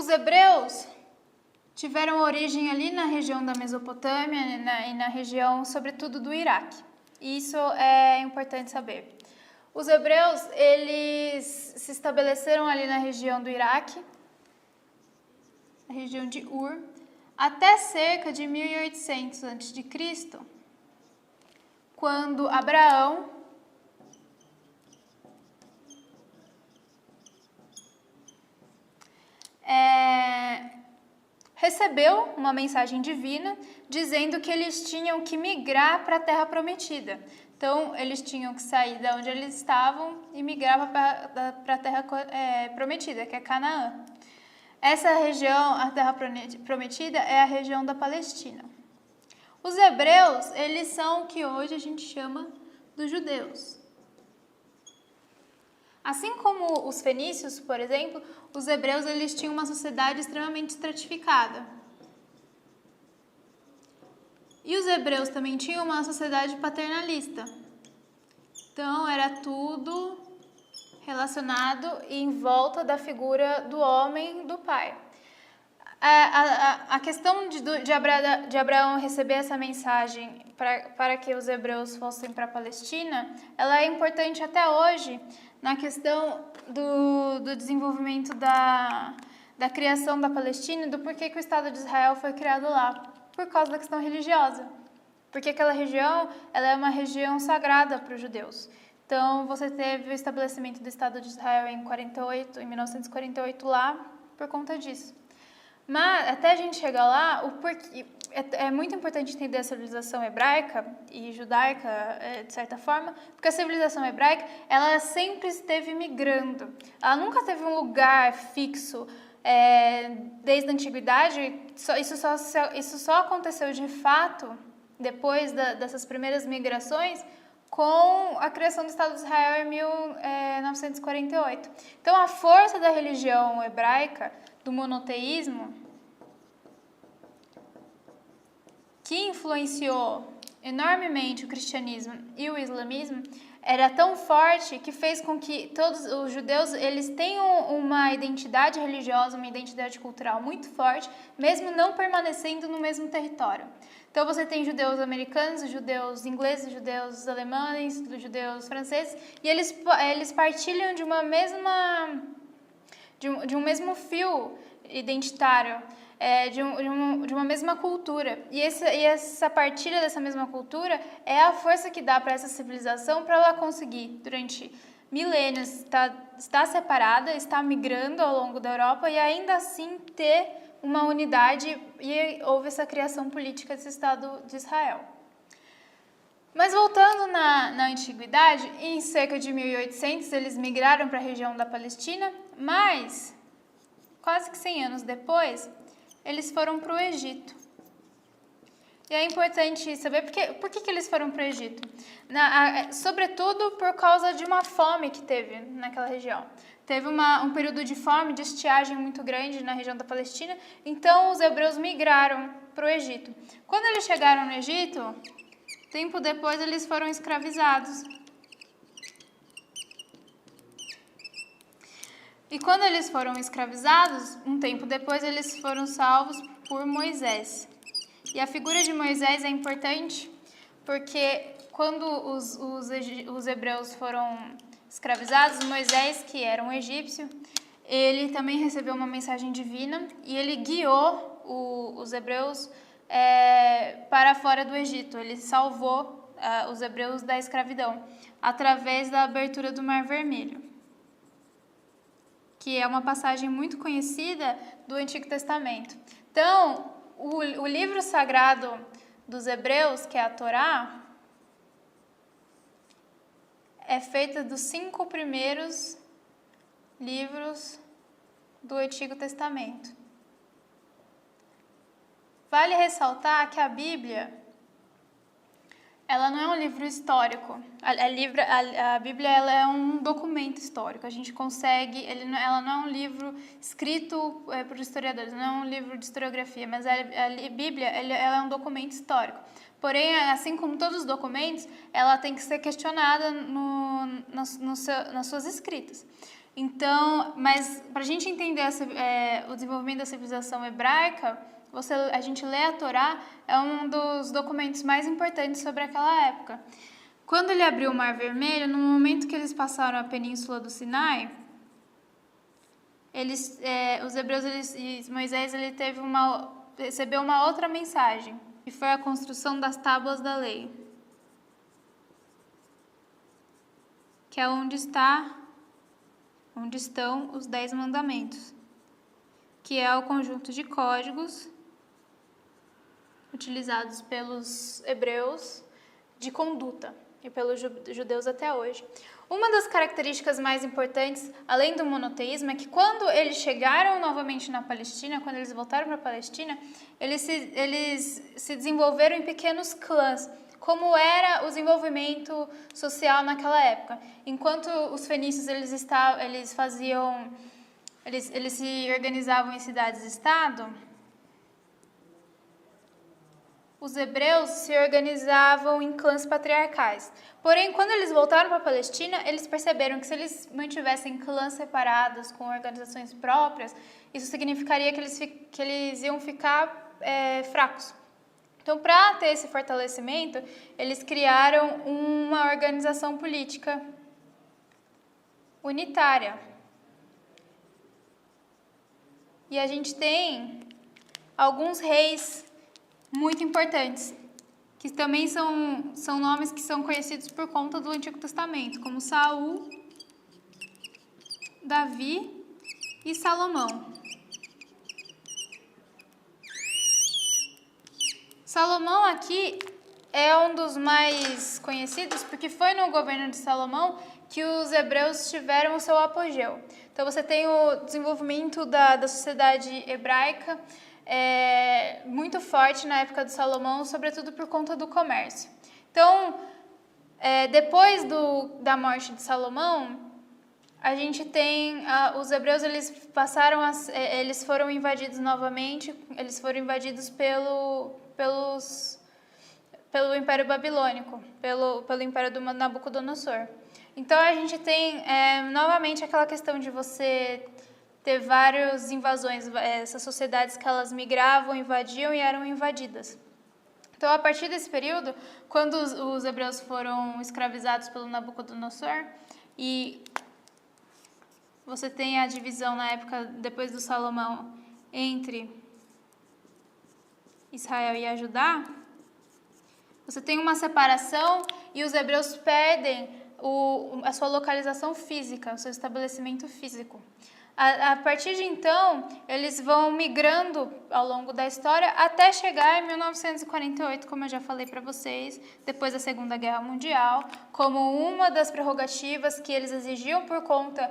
Os hebreus tiveram origem ali na região da Mesopotâmia e na região, sobretudo, do Iraque. Isso é importante saber. Os hebreus, eles se estabeleceram ali na região do Iraque, na região de Ur, até cerca de 1800 a.C., quando Abraão recebeu uma mensagem divina dizendo que eles tinham que migrar para a Terra Prometida. Então, eles tinham que sair de onde eles estavam e migrar para a Terra Prometida, que é Canaã. Essa região, a Terra Prometida, é a região da Palestina. Os hebreus, eles são o que hoje a gente chama dos judeus. Assim como os fenícios, por exemplo, os hebreus eles tinham uma sociedade extremamente estratificada. E os hebreus também tinham uma sociedade paternalista. Então, era tudo relacionado em volta da figura do homem, do pai. A questão de Abraão receber essa mensagem para que os hebreus fossem para a Palestina, ela é importante até hoje na questão do desenvolvimento da criação da Palestina e do porquê que o Estado de Israel foi criado lá. Por causa da questão religiosa. Porque aquela região ela é uma região sagrada para os judeus. Então, você teve o estabelecimento do Estado de Israel em 1948 lá, por conta disso. Mas, até a gente chegar lá, é muito importante entender a civilização hebraica e judaica, de certa forma, porque a civilização hebraica, ela sempre esteve migrando. Ela nunca teve um lugar fixo, desde a antiguidade. Isso só aconteceu de fato, depois dessas primeiras migrações, com a criação do Estado de Israel em 1948. Então, a força da religião hebraica, do monoteísmo, que influenciou enormemente o cristianismo e o islamismo, era tão forte que fez com que todos os judeus eles tenham uma identidade religiosa, uma identidade cultural muito forte, mesmo não permanecendo no mesmo território. Então, você tem judeus americanos, judeus ingleses, judeus alemães, judeus franceses, e eles partilham de um mesmo fio identitário, de uma mesma cultura. E essa partilha dessa mesma cultura é a força que dá para essa civilização para ela conseguir, durante milênios, estar separada, estar migrando ao longo da Europa e ainda assim ter uma unidade, e houve essa criação política desse Estado de Israel. Mas voltando na Antiguidade, em cerca de 1800 eles migraram para a região da Palestina, mas quase que 100 anos depois, eles foram para o Egito. E é importante saber por que eles foram para o Egito. Sobretudo por causa de uma fome que teve naquela região. Teve um período de fome, de estiagem muito grande na região da Palestina, então os hebreus migraram para o Egito. Quando eles chegaram no Egito, tempo depois eles foram escravizados. E quando eles foram escravizados, um tempo depois eles foram salvos por Moisés. E a figura de Moisés é importante porque quando os hebreus foram escravizados, Moisés, que era um egípcio, ele também recebeu uma mensagem divina e ele guiou os hebreus para fora do Egito. Ele salvou os hebreus da escravidão através da abertura do Mar Vermelho, que é uma passagem muito conhecida do Antigo Testamento. Então, o livro sagrado dos hebreus, que é a Torá, é feita dos 5 primeiros livros do Antigo Testamento. Vale ressaltar que a Bíblia, ela não é um livro histórico. A Bíblia ela é um documento histórico. A gente consegue, ela não é um livro escrito por historiadores, não é um livro de historiografia, mas a Bíblia ela é um documento histórico. Porém, assim como todos os documentos, ela tem que ser questionada nas suas escritas. Então, mas para a gente entender o desenvolvimento da civilização hebraica, a gente lê a Torá, é um dos documentos mais importantes sobre aquela época. Quando ele abriu o Mar Vermelho, no momento que eles passaram a península do Sinai, os hebreus, Moisés, recebeu uma outra mensagem, que foi a construção das tábuas da lei, que é onde estão os 10 mandamentos, que é o conjunto de códigos utilizados pelos hebreus de conduta e pelos judeus até hoje. Uma das características mais importantes, além do monoteísmo, é que quando eles chegaram novamente na Palestina, quando eles voltaram para a Palestina, eles se desenvolveram em pequenos clãs, como era o desenvolvimento social naquela época. Enquanto os fenícios eles se organizavam em cidades-estado, os hebreus se organizavam em clãs patriarcais. Porém, quando eles voltaram para a Palestina, eles perceberam que se eles mantivessem clãs separados, com organizações próprias, isso significaria que eles iam ficar fracos. Então, para ter esse fortalecimento, eles criaram uma organização política unitária. E a gente tem alguns reis muito importantes, que também são nomes que são conhecidos por conta do Antigo Testamento, como Saul, Davi e Salomão. Salomão aqui é um dos mais conhecidos porque foi no governo de Salomão que os hebreus tiveram o seu apogeu. Então você tem o desenvolvimento da sociedade hebraica muito forte na época de Salomão, sobretudo por conta do comércio. Então, depois da morte de Salomão, a gente tem os hebreus, eles foram invadidos novamente, eles foram invadidos pelo Império Babilônico, pelo Império do Nabucodonosor. Então a gente tem novamente aquela questão de você ter várias invasões, essas sociedades que elas migravam, invadiam e eram invadidas. Então, a partir desse período, quando os hebreus foram escravizados pelo Nabucodonosor, e você tem a divisão na época, depois do Salomão, entre Israel e a Judá, você tem uma separação e os hebreus perdem a sua localização física, o seu estabelecimento físico. A partir de então, eles vão migrando ao longo da história até chegar em 1948, como eu já falei para vocês, depois da Segunda Guerra Mundial, como uma das prerrogativas que eles exigiam por conta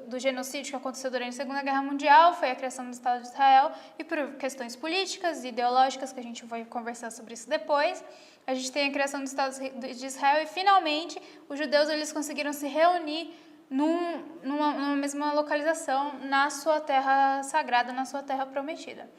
do genocídio que aconteceu durante a Segunda Guerra Mundial, foi a criação do Estado de Israel, e por questões políticas e ideológicas, que a gente vai conversar sobre isso depois, a gente tem a criação do Estado de Israel e, finalmente, os judeus eles conseguiram se reunir numa mesma localização na sua terra sagrada, na sua terra prometida.